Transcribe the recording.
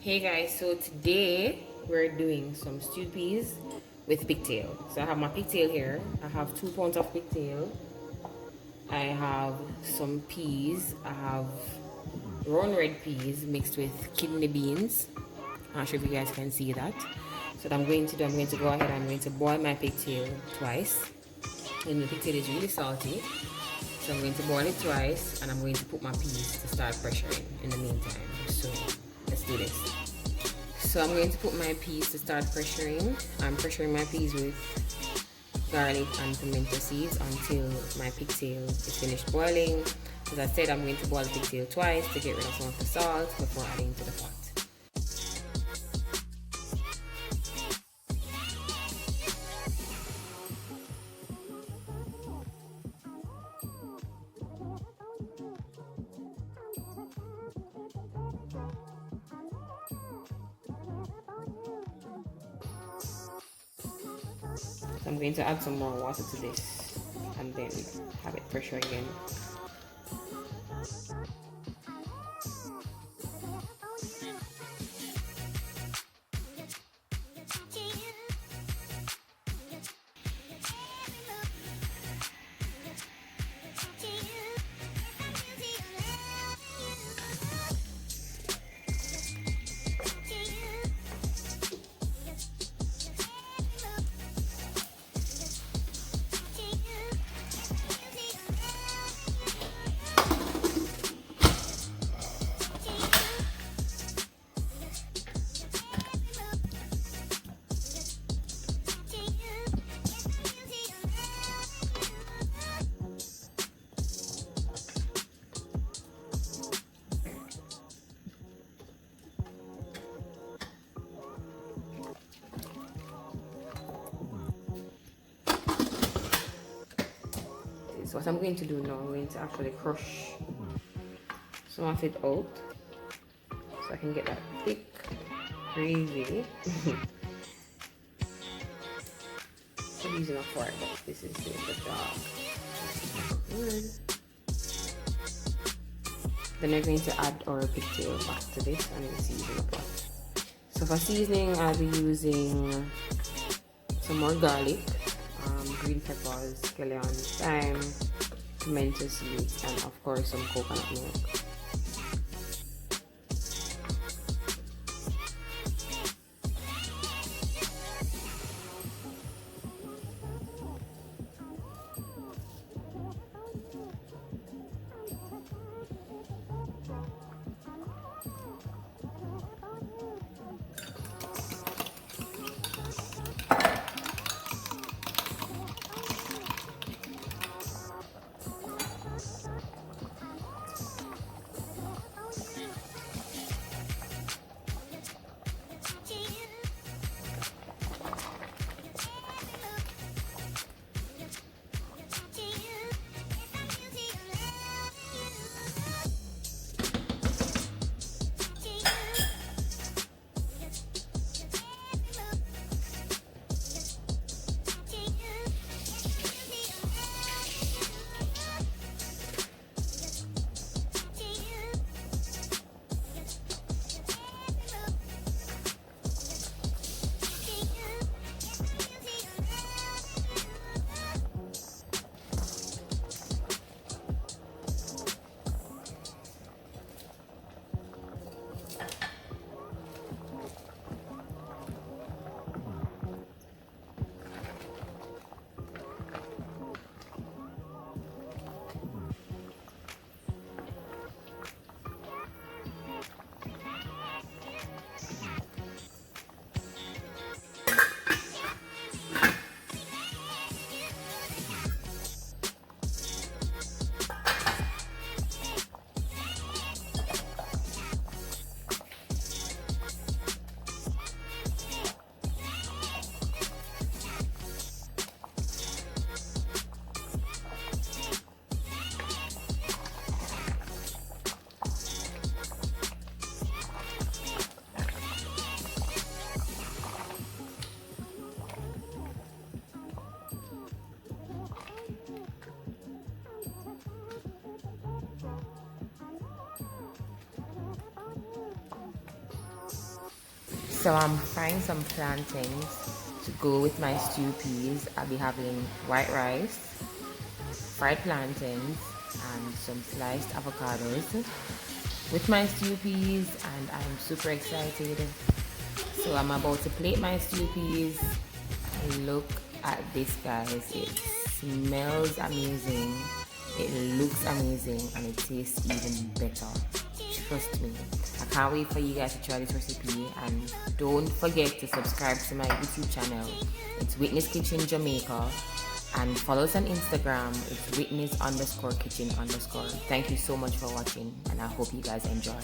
Hey guys, so today we're doing some stewed peas with pigtail. So I have my pigtail here. I have 2 pounds of pigtail. I have some peas. I have round red peas mixed with kidney beans. I'm not sure if you guys can see that. So what I'm going to do, I'm going to go ahead and I'm going to boil my pigtail twice. And the pigtail is really salty. So I'm going to boil it twice and I'm going to put my peas to start pressuring in the meantime. So let's do this. So I'm going to put my peas to start pressuring. I'm pressuring my peas with garlic and pimento seeds until my pigtail is finished boiling. As I said, I'm going to boil the pigtail twice to get rid of some of the salt before adding to the pot. So I'm going to add some more water to this and then have it pressure again. So what I'm going to do now, I'm going to actually crush some of it out so I can get that thick gravy. I'm using a fork, but this is the dog. Then we're going to add our pigtail back to this and then season the pot. So for seasoning, I'll be using some more garlic, green peppers, scallion, thyme, pimento seeds, and of course some coconut milk. So I'm frying some plantains to go with my stew peas. I'll be having white rice, fried plantains, and some sliced avocados with my stew peas, and I'm super excited. So I'm about to plate my stew peas. Look at this, guys. It smells amazing, it looks amazing, and it tastes even better. Trust me. I can't wait for you guys to try this recipe, and don't forget to subscribe to my YouTube channel. It's Whitney's Kitchen Jamaica, and follow us on Instagram. It's Whitney's_kitchen_. Thank you so much for watching, and I hope you guys enjoy.